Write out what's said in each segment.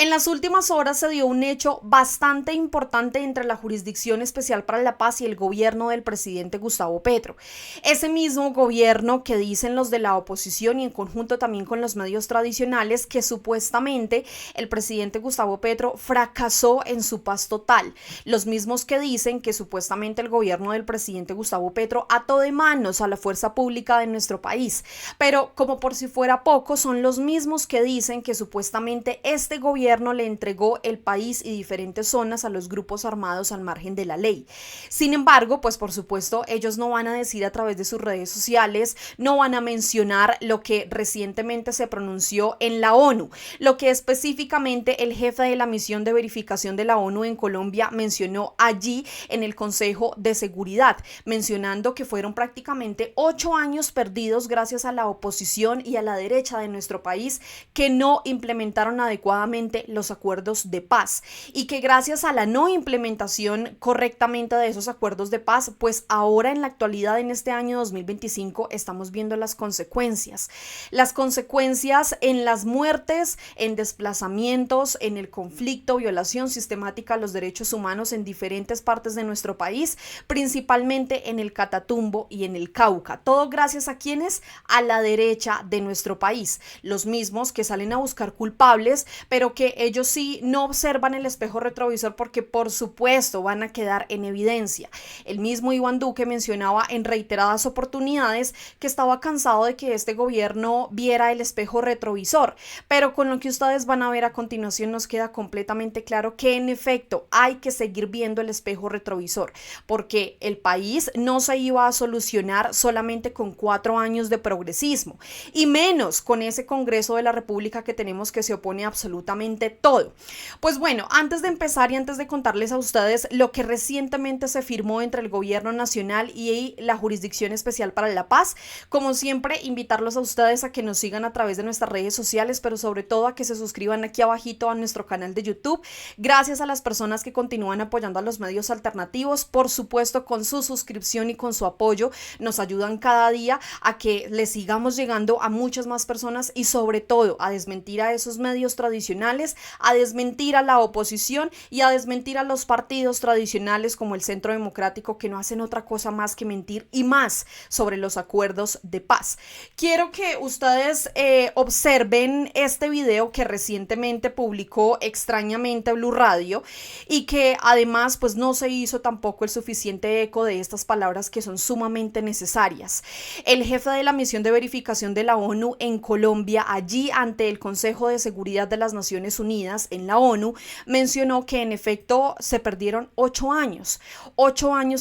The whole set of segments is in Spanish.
En las últimas horas se dio un hecho bastante importante entre la Jurisdicción Especial para la Paz y el gobierno del presidente Gustavo Petro. Ese mismo gobierno que dicen los de la oposición y en conjunto también con los medios tradicionales que supuestamente el presidente Gustavo Petro fracasó en su paz total. Los mismos que dicen que supuestamente el gobierno del presidente Gustavo Petro ató de manos a la fuerza pública de nuestro país. Pero como por si fuera poco, son los mismos que dicen que supuestamente este gobierno le entregó el país y diferentes zonas a los grupos armados al margen de la ley. Sin embargo, pues por supuesto, ellos no van a decir a través de sus redes sociales, no van a mencionar lo que recientemente se pronunció en la ONU, lo que específicamente el jefe de la misión de verificación de la ONU en Colombia mencionó allí en el Consejo de Seguridad, mencionando que fueron prácticamente 8 años perdidos gracias a la oposición y a la derecha de nuestro país que no implementaron adecuadamente los acuerdos de paz y que gracias a la no implementación correctamente de esos acuerdos de paz, pues ahora en la actualidad en este año 2025 estamos viendo las consecuencias en las muertes, en desplazamientos, en el conflicto, violación sistemática a los derechos humanos en diferentes partes de nuestro país, principalmente en el Catatumbo y en el Cauca. Todo gracias a quienes, a la derecha de nuestro país, los mismos que salen a buscar culpables, pero que ellos sí no observan el espejo retrovisor porque por supuesto van a quedar en evidencia. El mismo Iván Duque mencionaba en reiteradas oportunidades que estaba cansado de que este gobierno viera el espejo retrovisor, pero con lo que ustedes van a ver a continuación nos queda completamente claro que en efecto hay que seguir viendo el espejo retrovisor, porque el país no se iba a solucionar solamente con 4 años de progresismo, y menos con ese Congreso de la República que tenemos que se opone a absolutamente todo. Pues bueno, antes de empezar y antes de contarles a ustedes lo que recientemente se firmó entre el Gobierno Nacional y la Jurisdicción Especial para la Paz, como siempre, invitarlos a ustedes a que nos sigan a través de nuestras redes sociales, pero sobre todo a que se suscriban aquí abajito a nuestro canal de YouTube. Gracias a las personas que continúan apoyando a los medios alternativos, por supuesto con su suscripción y con su apoyo, nos ayudan cada día a que les sigamos llegando a muchas más personas y sobre todo a desmentir a esos medios tradicionales, a desmentir a la oposición y a desmentir a los partidos tradicionales como el Centro Democrático que no hacen otra cosa más que mentir y más sobre los acuerdos de paz. Quiero que ustedes observen este video que recientemente publicó extrañamente Blue Radio y que además pues no se hizo tampoco el suficiente eco de estas palabras que son sumamente necesarias. El jefe de la misión de verificación de la ONU en Colombia, allí ante el Consejo de Seguridad de las Naciones Unidas en la ONU, mencionó que en efecto se perdieron 8 años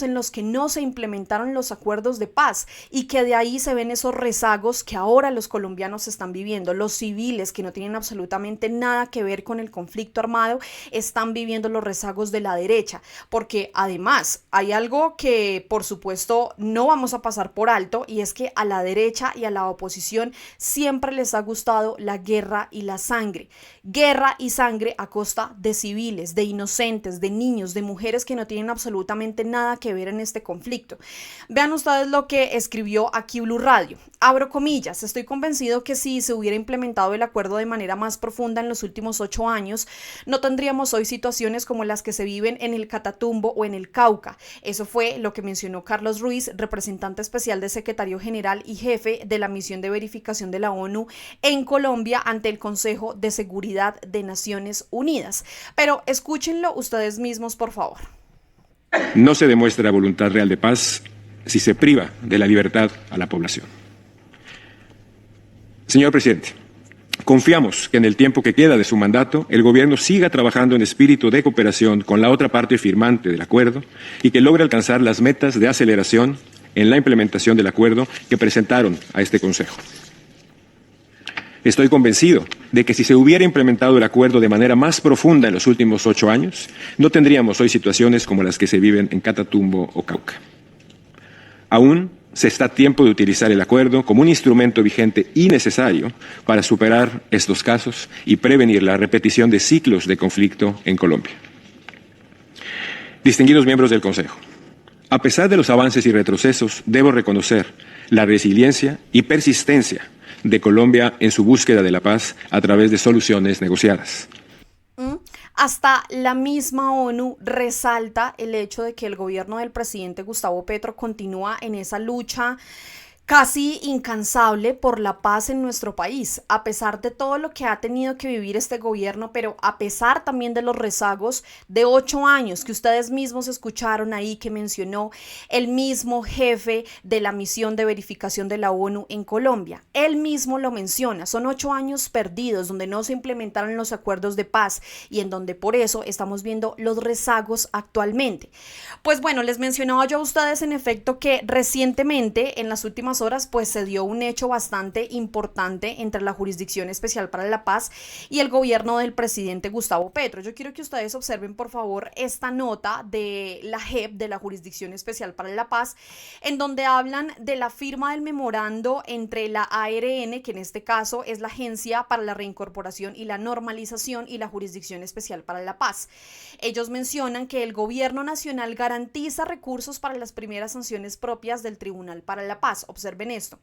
en los que no se implementaron los acuerdos de paz y que de ahí se ven esos rezagos que ahora los colombianos están viviendo. Los civiles que no tienen absolutamente nada que ver con el conflicto armado están viviendo los rezagos de la derecha, porque además hay algo que por supuesto no vamos a pasar por alto y es que a la derecha y a la oposición siempre les ha gustado la guerra y la sangre. Guerra y sangre a costa de civiles, de inocentes, de niños, de mujeres que no tienen absolutamente nada que ver en este conflicto. Vean ustedes lo que escribió aquí Blue Radio. Abro comillas, estoy convencido que si se hubiera implementado el acuerdo de manera más profunda en los últimos 8 años, no tendríamos hoy situaciones como las que se viven en el Catatumbo o en el Cauca. Eso fue lo que mencionó Carlos Ruiz, representante especial del secretario general y jefe de la misión de verificación de la ONU en Colombia ante el Consejo de Seguridad de Naciones Unidas. Pero escúchenlo ustedes mismos, por favor. No se demuestra voluntad real de paz si se priva de la libertad a la población. Señor presidente, confiamos que en el tiempo que queda de su mandato, el gobierno siga trabajando en espíritu de cooperación con la otra parte firmante del acuerdo y que logre alcanzar las metas de aceleración en la implementación del acuerdo que presentaron a este Consejo. Estoy convencido de que si se hubiera implementado el acuerdo de manera más profunda en los últimos 8 años, no tendríamos hoy situaciones como las que se viven en Catatumbo o Cauca. Aún se está a tiempo de utilizar el acuerdo como un instrumento vigente y necesario para superar estos casos y prevenir la repetición de ciclos de conflicto en Colombia. Distinguidos miembros del Consejo, a pesar de los avances y retrocesos, debo reconocer la resiliencia y persistencia de Colombia en su búsqueda de la paz a través de soluciones negociadas. Hasta la misma ONU resalta el hecho de que el gobierno del presidente Gustavo Petro continúa en esa lucha casi incansable por la paz en nuestro país, a pesar de todo lo que ha tenido que vivir este gobierno, pero a pesar también de los rezagos de 8 años que ustedes mismos escucharon ahí, que mencionó el mismo jefe de la misión de verificación de la ONU en Colombia. Él mismo lo menciona, son 8 años perdidos donde no se implementaron los acuerdos de paz y en donde por eso estamos viendo los rezagos actualmente. Pues bueno, les mencionaba yo a ustedes en efecto que recientemente, en las últimas horas, pues se dio un hecho bastante importante entre la Jurisdicción Especial para la Paz y el gobierno del presidente Gustavo Petro. Yo quiero que ustedes observen, por favor, esta nota de la JEP, de la Jurisdicción Especial para la Paz, en donde hablan de la firma del memorando entre la ARN, que en este caso es la Agencia para la Reincorporación y la Normalización, y la Jurisdicción Especial para la Paz. Ellos mencionan que el gobierno nacional garantiza recursos para las primeras sanciones propias del Tribunal para la Paz. Observen esto.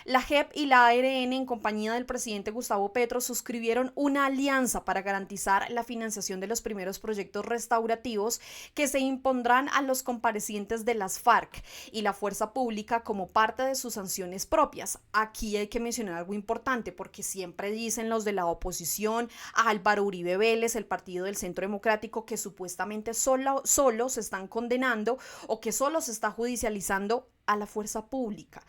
La JEP y la ARN, en compañía del presidente Gustavo Petro, suscribieron una alianza para garantizar la financiación de los primeros proyectos restaurativos que se impondrán a los comparecientes de las FARC y la fuerza pública como parte de sus sanciones propias. Aquí hay que mencionar algo importante, porque siempre dicen los de la oposición, a Álvaro Uribe Vélez, el Partido del Centro Democrático, que supuestamente solo se están condenando o que solo se está judicializando a la fuerza pública.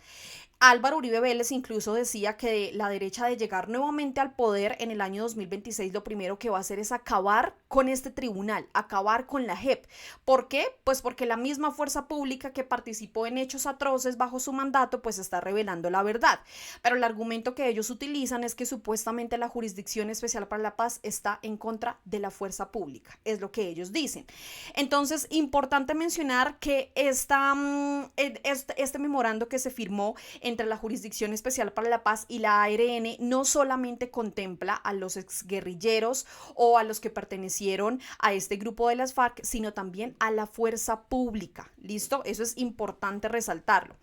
Álvaro Uribe Vélez incluso decía que la derecha, de llegar nuevamente al poder en el año 2026, lo primero que va a hacer es acabar con este tribunal, acabar con la JEP. ¿Por qué? Pues porque la misma fuerza pública que participó en hechos atroces bajo su mandato, pues está revelando la verdad. Pero el argumento que ellos utilizan es que supuestamente la Jurisdicción Especial para la Paz está en contra de la fuerza pública, es lo que ellos dicen. Entonces, importante mencionar que este memorando que se firmó entre la Jurisdicción Especial para la Paz y la ARN no solamente contempla a los exguerrilleros o a los que pertenecieron a este grupo de las FARC, sino también a la fuerza pública. ¿Listo? Eso es importante resaltarlo.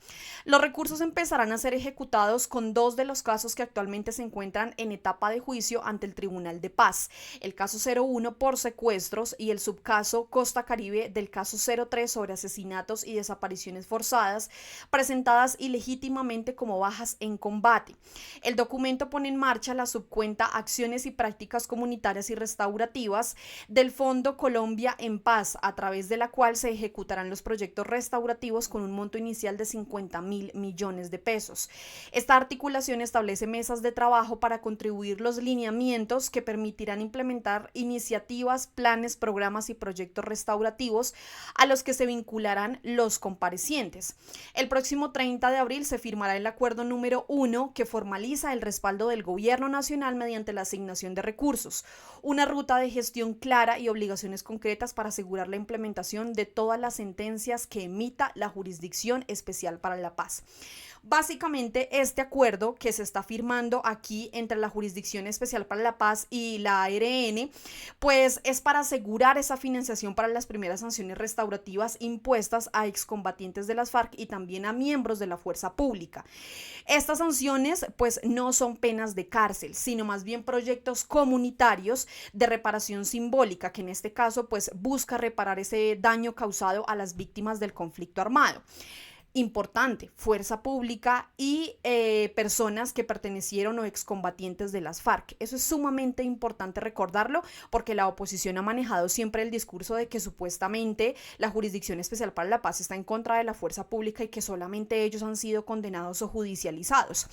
Los recursos empezarán a ser ejecutados con 2 de los casos que actualmente se encuentran en etapa de juicio ante el Tribunal de Paz: el caso 01 por secuestros y el subcaso Costa Caribe del caso 03 sobre asesinatos y desapariciones forzadas presentadas ilegítimamente como bajas en combate. El documento pone en marcha la subcuenta Acciones y Prácticas Comunitarias y Restaurativas del Fondo Colombia en Paz, a través de la cual se ejecutarán los proyectos restaurativos con un monto inicial de 50.000 millones de pesos. Esta articulación establece mesas de trabajo para contribuir los lineamientos que permitirán implementar iniciativas, planes, programas y proyectos restaurativos a los que se vincularán los comparecientes. El próximo 30 de abril se firmará el acuerdo número 1, que formaliza el respaldo del gobierno nacional mediante la asignación de recursos, una ruta de gestión clara y obligaciones concretas para asegurar la implementación de todas las sentencias que emita la Jurisdicción Especial para la Paz. Básicamente, este acuerdo que se está firmando aquí entre la Jurisdicción Especial para la Paz y la ARN, pues es para asegurar esa financiación para las primeras sanciones restaurativas impuestas a excombatientes de las FARC y también a miembros de la fuerza pública. Estas sanciones pues no son penas de cárcel, sino más bien proyectos comunitarios de reparación simbólica, que en este caso pues busca reparar ese daño causado a las víctimas del conflicto armado. Importante, fuerza pública y personas que pertenecieron o excombatientes de las FARC. Eso es sumamente importante recordarlo, porque la oposición ha manejado siempre el discurso de que supuestamente la Jurisdicción Especial para la Paz está en contra de la fuerza pública y que solamente ellos han sido condenados o judicializados.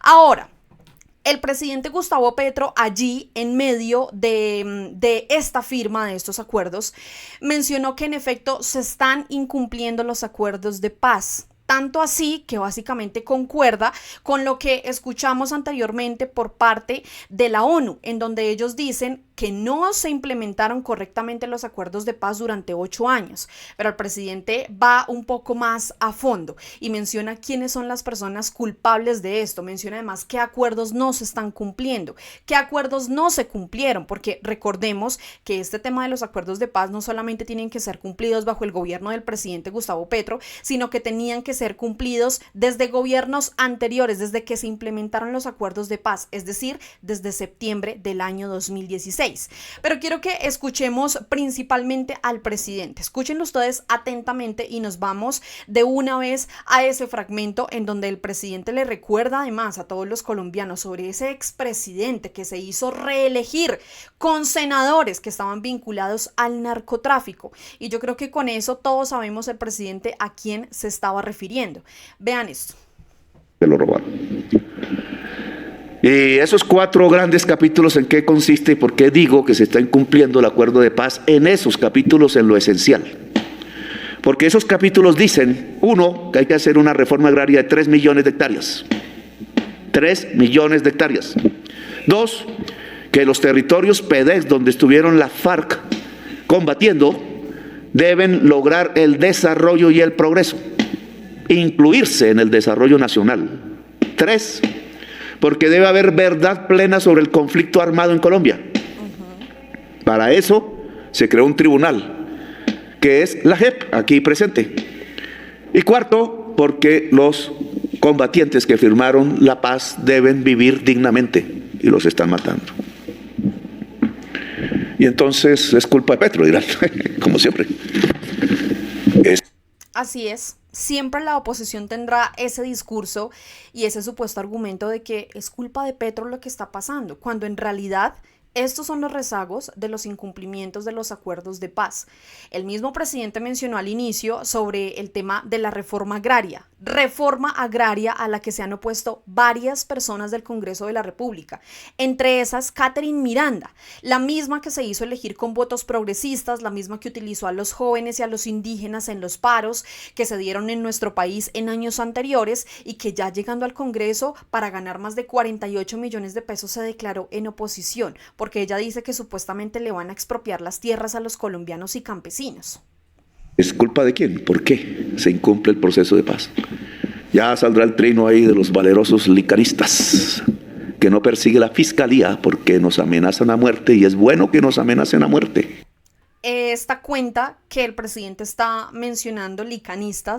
Ahora, el presidente Gustavo Petro, allí en medio de esta firma de estos acuerdos, mencionó que en efecto se están incumpliendo los acuerdos de paz. Tanto así que básicamente concuerda con lo que escuchamos anteriormente por parte de la ONU, en donde ellos dicen que no se implementaron correctamente los acuerdos de paz durante 8 años, pero el presidente va un poco más a fondo y menciona quiénes son las personas culpables de esto, menciona además qué acuerdos no se están cumpliendo, qué acuerdos no se cumplieron, porque recordemos que este tema de los acuerdos de paz no solamente tienen que ser cumplidos bajo el gobierno del presidente Gustavo Petro, sino que tenían que ser cumplidos desde gobiernos anteriores, desde que se implementaron los acuerdos de paz, es decir, desde septiembre del año 2016. 2016. Pero quiero que escuchemos principalmente al presidente. Escúchenlo ustedes atentamente y nos vamos de una vez a ese fragmento en donde el presidente le recuerda además a todos los colombianos sobre ese expresidente que se hizo reelegir con senadores que estaban vinculados al narcotráfico. Y yo creo que con eso todos sabemos el presidente a quién se estaba refiriendo. Vean esto. Se lo robaron. Y esos 4 grandes capítulos, ¿en qué consiste y por qué digo que se está incumpliendo el acuerdo de paz? En esos capítulos, en lo esencial. Porque esos capítulos dicen, 1, que hay que hacer una reforma agraria de 3 millones de hectáreas. 3 millones de hectáreas. 2, que los territorios PEDEX donde estuvieron la FARC combatiendo deben lograr el desarrollo y el progreso, incluirse en el desarrollo nacional. 3, porque debe haber verdad plena sobre el conflicto armado en Colombia. Para eso se creó un tribunal, que es la JEP, aquí presente. Y 4, porque los combatientes que firmaron la paz deben vivir dignamente, y los están matando. Y entonces es culpa de Petro, dirán, como siempre. Así es. Siempre la oposición tendrá ese discurso y ese supuesto argumento de que es culpa de Petro lo que está pasando, cuando en realidad estos son los rezagos de los incumplimientos de los acuerdos de paz. El mismo presidente mencionó al inicio sobre el tema de la reforma agraria a la que se han opuesto varias personas del Congreso de la República, entre esas Catherine Miranda, la misma que se hizo elegir con votos progresistas, la misma que utilizó a los jóvenes y a los indígenas en los paros que se dieron en nuestro país en años anteriores y que ya llegando al Congreso para ganar más de 48 millones de pesos se declaró en oposición, porque ella dice que supuestamente le van a expropiar las tierras a los colombianos y campesinos. ¿Es culpa de quién? ¿Por qué se incumple el proceso de paz? Ya saldrá el trino ahí de los valerosos licaristas, que no persigue la fiscalía porque nos amenazan a muerte, y es bueno que nos amenacen a muerte. Esta cuenta que el presidente está mencionando, licanista,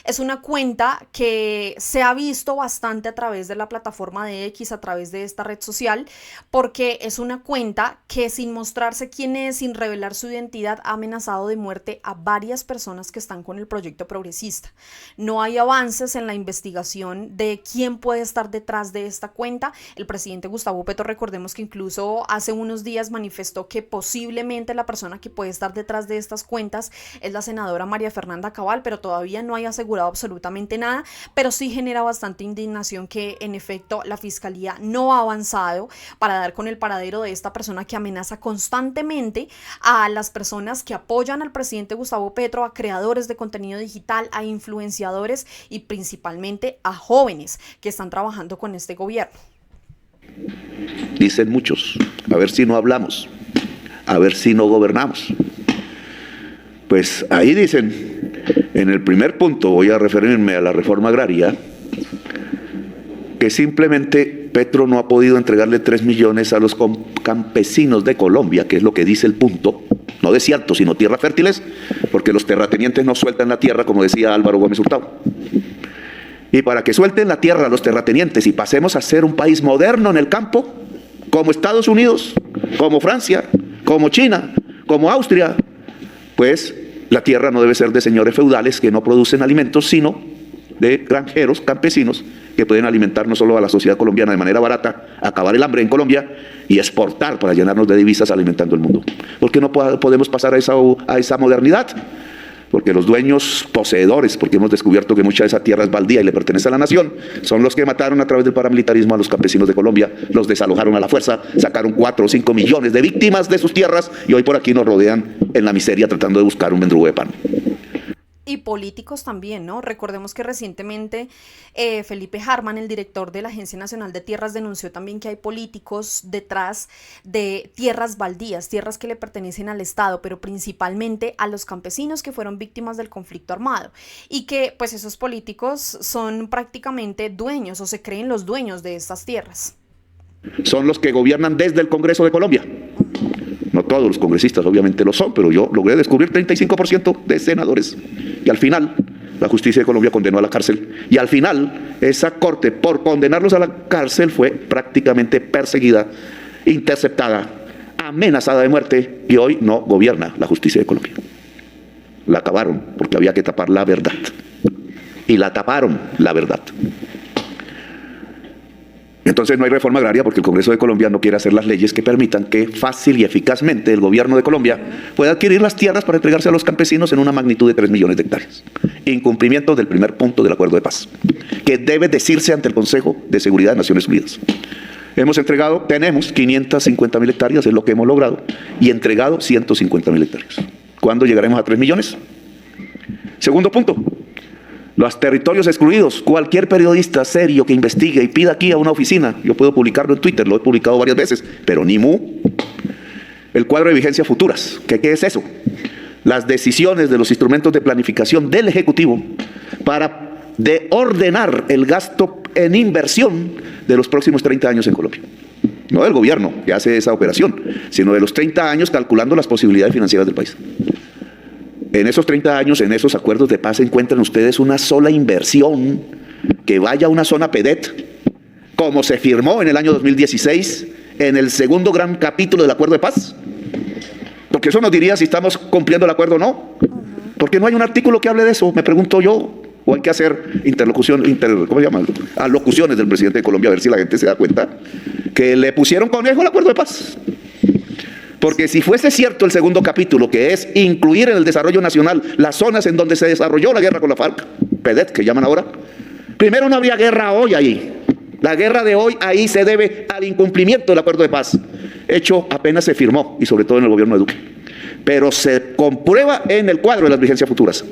es una cuenta que se ha visto bastante a través de la plataforma de X, a través de esta red social, porque es una cuenta que sin mostrarse quién es, sin revelar su identidad, ha amenazado de muerte a varias personas que están con el proyecto progresista. No hay avances en la investigación de quién puede estar detrás de esta cuenta. El presidente Gustavo Petro, recordemos que incluso hace unos días manifestó que posiblemente la persona que puede estar detrás de estas cuentas es la senadora María Fernanda Cabal, pero todavía no hay asegurado absolutamente nada, pero sí genera bastante indignación que en efecto la fiscalía no ha avanzado para dar con el paradero de esta persona que amenaza constantemente a las personas que apoyan al presidente Gustavo Petro, a creadores de contenido digital, a influenciadores y principalmente a jóvenes que están trabajando con este gobierno. Dicen muchos, a ver si no hablamos, a ver si no gobernamos. Pues ahí dicen, en el primer punto, voy a referirme a la reforma agraria, que simplemente Petro no ha podido entregarle 3 millones a los campesinos de Colombia, que es lo que dice el punto, no desiertos, sino tierras fértiles, porque los terratenientes no sueltan la tierra, como decía Álvaro Gómez Hurtado. Y para que suelten la tierra a los terratenientes y pasemos a ser un país moderno en el campo, como Estados Unidos, como Francia, como China, como Austria, pues la tierra no debe ser de señores feudales que no producen alimentos, sino de granjeros, campesinos, que pueden alimentar no solo a la sociedad colombiana de manera barata, acabar el hambre en Colombia y exportar para llenarnos de divisas alimentando el mundo. ¿Por qué no podemos pasar a esa modernidad? Porque los dueños poseedores, porque hemos descubierto que mucha de esa tierra es baldía y le pertenece a la nación, son los que mataron a través del paramilitarismo a los campesinos de Colombia, los desalojaron a la fuerza, sacaron 4 o 5 millones de víctimas de sus tierras y hoy por aquí nos rodean en la miseria tratando de buscar un mendrugo de pan. Y políticos también, ¿no? Recordemos que recientemente Felipe Harman, el director de la Agencia Nacional de Tierras, denunció también que hay políticos detrás de tierras baldías, tierras que le pertenecen al Estado, pero principalmente a los campesinos que fueron víctimas del conflicto armado. Y que pues esos políticos son prácticamente dueños o se creen los dueños de estas tierras. Son los que gobiernan desde el Congreso de Colombia. No todos los congresistas obviamente lo son, pero yo logré descubrir 35% de senadores. Y al final, la justicia de Colombia condenó a la cárcel. Y al final, esa corte, por condenarlos a la cárcel, fue prácticamente perseguida interceptada, amenazada de muerte, y hoy no gobierna la justicia de Colombia. La acabaron porque había que tapar la verdad. Y la taparon, la verdad. Entonces no hay reforma agraria porque el Congreso de Colombia no quiere hacer las leyes que permitan que fácil y eficazmente el gobierno de Colombia pueda adquirir las tierras para entregarse a los campesinos en una magnitud de 3 millones de hectáreas. Incumplimiento del primer punto del acuerdo de paz, que debe decirse ante el Consejo de Seguridad de Naciones Unidas. Tenemos 550.000 hectáreas, es lo que hemos logrado, y entregado 150.000 hectáreas. ¿Cuándo llegaremos a 3 millones? Segundo punto. Los territorios excluidos. Cualquier periodista serio que investigue y pida aquí a una oficina, yo puedo publicarlo en Twitter, lo he publicado varias veces, pero ni mu. El cuadro de vigencias futuras. ¿Qué es eso? Las decisiones de los instrumentos de planificación del Ejecutivo para ordenar el gasto en inversión de los próximos 30 años en Colombia. No del gobierno que hace esa operación, sino de los 30 años calculando las posibilidades financieras del país. En esos 30 años, en esos acuerdos de paz, encuentran ustedes una sola inversión que vaya a una zona PEDET, como se firmó en el año 2016, en el segundo gran capítulo del acuerdo de paz. Porque eso nos diría si estamos cumpliendo el acuerdo o no. Porque no hay un artículo que hable de eso, me pregunto yo. O hay que hacer alocuciones del presidente de Colombia, a ver si la gente se da cuenta que le pusieron conejo al acuerdo de paz. Porque si fuese cierto el segundo capítulo, que es incluir en el desarrollo nacional las zonas en donde se desarrolló la guerra con la FARC, PEDET, que llaman ahora, primero no habría guerra hoy ahí. La guerra de hoy ahí se debe al incumplimiento del acuerdo de paz, hecho apenas se firmó, y sobre todo en el gobierno de Duque. Pero se comprueba en el cuadro de las vigencias futuras,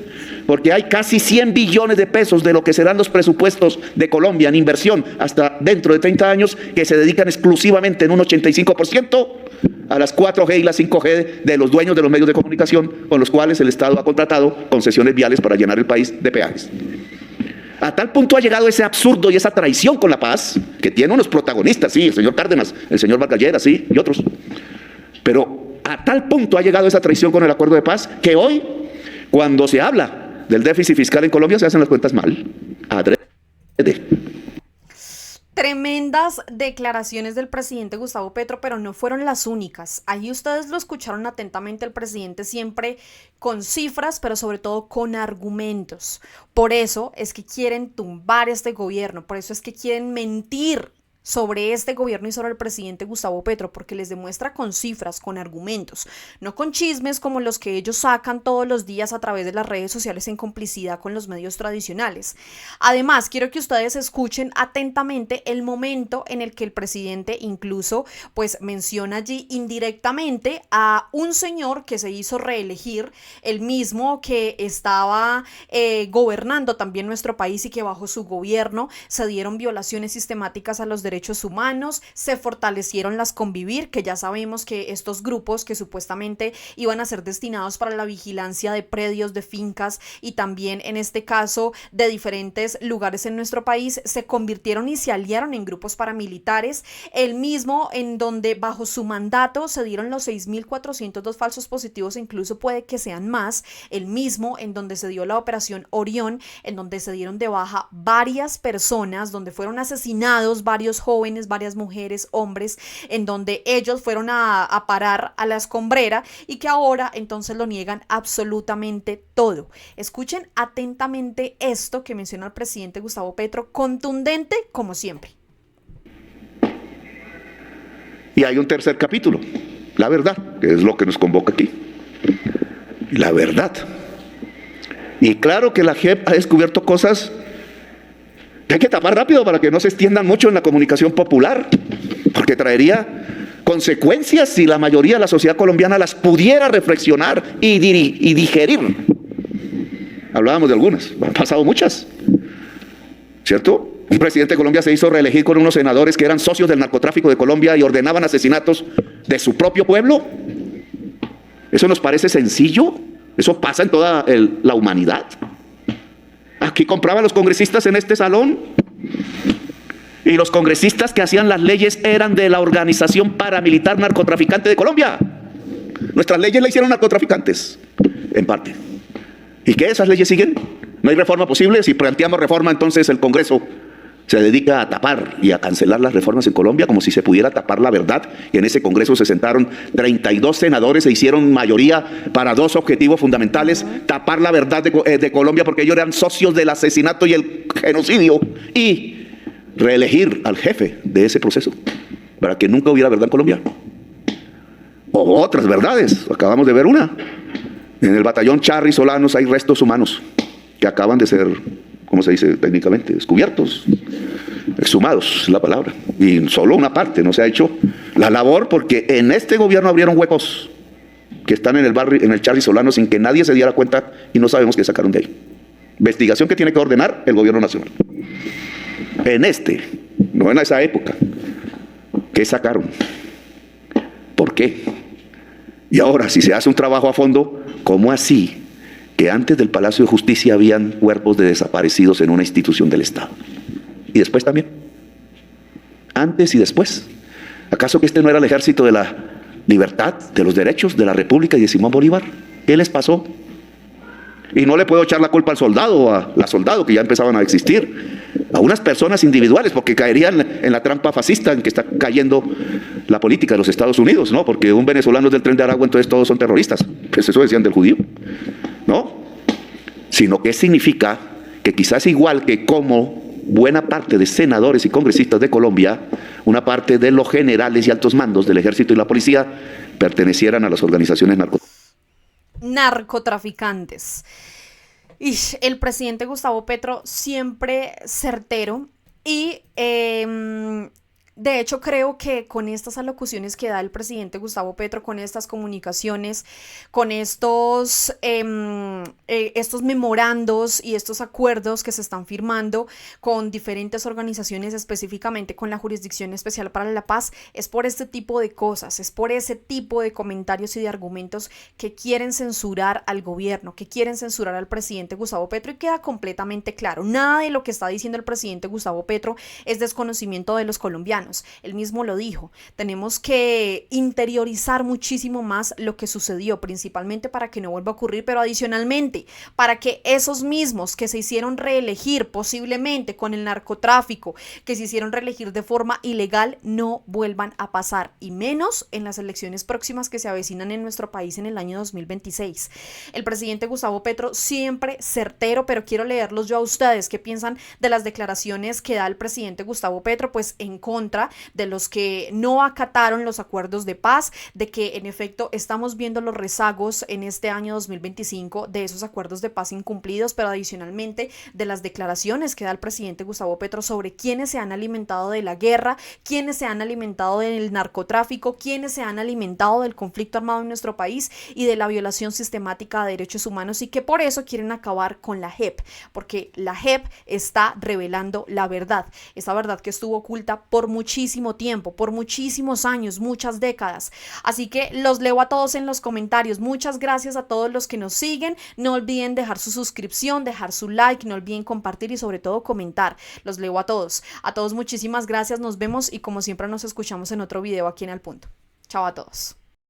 porque hay casi 100 billones de pesos de lo que serán los presupuestos de Colombia en inversión hasta dentro de 30 años, que se dedican exclusivamente en un 85% a las 4G y las 5G de los dueños de los medios de comunicación, con los cuales el Estado ha contratado concesiones viales para llenar el país de peajes. A tal punto ha llegado ese absurdo y esa traición con la paz, que tiene unos protagonistas, sí, el señor Cárdenas, el señor Vargas Lleras, sí, y otros. Pero a tal punto ha llegado esa traición con el acuerdo de paz, que hoy, cuando se habla del déficit fiscal en Colombia, se hacen las cuentas mal, adrede. Tremendas declaraciones del presidente Gustavo Petro, pero no fueron las únicas. Ahí ustedes lo escucharon atentamente, el presidente siempre con cifras, pero sobre todo con argumentos. Por eso es que quieren tumbar este gobierno, por eso es que quieren mentir sobre este gobierno y sobre el presidente Gustavo Petro, porque les demuestra con cifras, con argumentos, no con chismes como los que ellos sacan todos los días a través de las redes sociales en complicidad con los medios tradicionales. Además, quiero que ustedes escuchen atentamente el momento en el que el presidente incluso pues menciona allí indirectamente a un señor que se hizo reelegir, el mismo que estaba gobernando también nuestro país y que bajo su gobierno se dieron violaciones sistemáticas a los derechos humanos, se fortalecieron las Convivir, que ya sabemos que estos grupos que supuestamente iban a ser destinados para la vigilancia de predios, de fincas y también en este caso de diferentes lugares en nuestro país, se convirtieron y se aliaron en grupos paramilitares, el mismo en donde bajo su mandato se dieron los 6.402 falsos positivos, incluso puede que sean más, el mismo en donde se dio la operación Orión, en donde se dieron de baja varias personas, donde fueron asesinados varios jóvenes, varias mujeres, hombres, en donde ellos fueron a parar a la escombrera y que ahora entonces lo niegan absolutamente todo. Escuchen atentamente esto que menciona el presidente Gustavo Petro, contundente como siempre. Y hay un tercer capítulo, la verdad, que es lo que nos convoca aquí. La verdad. Y claro que la JEP ha descubierto cosas que hay que tapar rápido para que no se extiendan mucho en la comunicación popular, porque traería consecuencias si la mayoría de la sociedad colombiana las pudiera reflexionar y digerir. Hablábamos de algunas, han pasado muchas, ¿cierto? Un presidente de Colombia se hizo reelegir con unos senadores que eran socios del narcotráfico de Colombia y ordenaban asesinatos de su propio pueblo. ¿Eso nos parece sencillo? ¿Eso pasa en toda la humanidad? Aquí compraban los congresistas en este salón y los congresistas que hacían las leyes eran de la organización paramilitar narcotraficante de Colombia. Nuestras leyes la hicieron narcotraficantes, en parte. ¿Y qué? ¿Esas leyes siguen? ¿No hay reforma posible? Si planteamos reforma, entonces el Congreso se dedica a tapar y a cancelar las reformas en Colombia como si se pudiera tapar la verdad. Y en ese Congreso se sentaron 32 senadores e hicieron mayoría para dos objetivos fundamentales: tapar la verdad de Colombia, porque ellos eran socios del asesinato y el genocidio, y reelegir al jefe de ese proceso para que nunca hubiera verdad en Colombia. O otras verdades, acabamos de ver una. En el batallón Charri Solanos hay restos humanos que acaban de ser, ¿cómo se dice técnicamente?, descubiertos, exhumados es la palabra, y solo una parte no se ha hecho la labor, porque en este gobierno abrieron huecos que están en el barrio, en el Charri Solano, sin que nadie se diera cuenta, y no sabemos qué sacaron de ahí. Investigación que tiene que ordenar el gobierno nacional. No en esa época, ¿qué sacaron? ¿Por qué? Y ahora, si se hace un trabajo a fondo, ¿cómo así que antes del Palacio de Justicia habían cuerpos de desaparecidos en una institución del Estado? Y después también. Antes y después. ¿Acaso que este no era el ejército de la libertad, de los derechos, de la República y de Simón Bolívar? ¿Qué les pasó? Y no le puedo echar la culpa al soldado o a la soldado, que ya empezaban a existir, a unas personas individuales, porque caerían en la trampa fascista en que está cayendo la política de los Estados Unidos, ¿no? Porque un venezolano es del Tren de Aragua, entonces todos son terroristas. Pues eso decían del judío, ¿no? Sino que significa que quizás igual que como buena parte de senadores y congresistas de Colombia, una parte de los generales y altos mandos del ejército y la policía pertenecieran a las organizaciones narcotraficantes. Y el presidente Gustavo Petro siempre certero y de hecho creo que con estas alocuciones que da el presidente Gustavo Petro, con estas comunicaciones, con estos memorandos y estos acuerdos que se están firmando con diferentes organizaciones, específicamente con la Jurisdicción Especial para la Paz, es por este tipo de cosas, es por ese tipo de comentarios y de argumentos que quieren censurar al gobierno, que quieren censurar al presidente Gustavo Petro, y queda completamente claro, nada de lo que está diciendo el presidente Gustavo Petro es desconocimiento de los colombianos. Él mismo lo dijo, tenemos que interiorizar muchísimo más lo que sucedió, principalmente para que no vuelva a ocurrir, pero adicionalmente para que esos mismos que se hicieron reelegir posiblemente con el narcotráfico, que se hicieron reelegir de forma ilegal, no vuelvan a pasar, y menos en las elecciones próximas que se avecinan en nuestro país en el año 2026. El presidente Gustavo Petro siempre certero, pero quiero leerlos yo a ustedes qué piensan de las declaraciones que da el presidente Gustavo Petro, pues en contra de los que no acataron los acuerdos de paz, de que en efecto estamos viendo los rezagos en este año 2025 de esos acuerdos de paz incumplidos, pero adicionalmente de las declaraciones que da el presidente Gustavo Petro sobre quienes se han alimentado de la guerra, quienes se han alimentado del narcotráfico, quienes se han alimentado del conflicto armado en nuestro país y de la violación sistemática de derechos humanos, y que por eso quieren acabar con la JEP, porque la JEP está revelando la verdad, esa verdad que estuvo oculta por muchísimo tiempo, por muchísimos años, muchas décadas. Así que los leo a todos en los comentarios. Muchas gracias a todos los que nos siguen. No olviden dejar su suscripción, dejar su like, no olviden compartir y sobre todo comentar. Los leo a todos. A todos muchísimas gracias, nos vemos y como siempre nos escuchamos en otro video aquí en Al Punto. Chao a todos.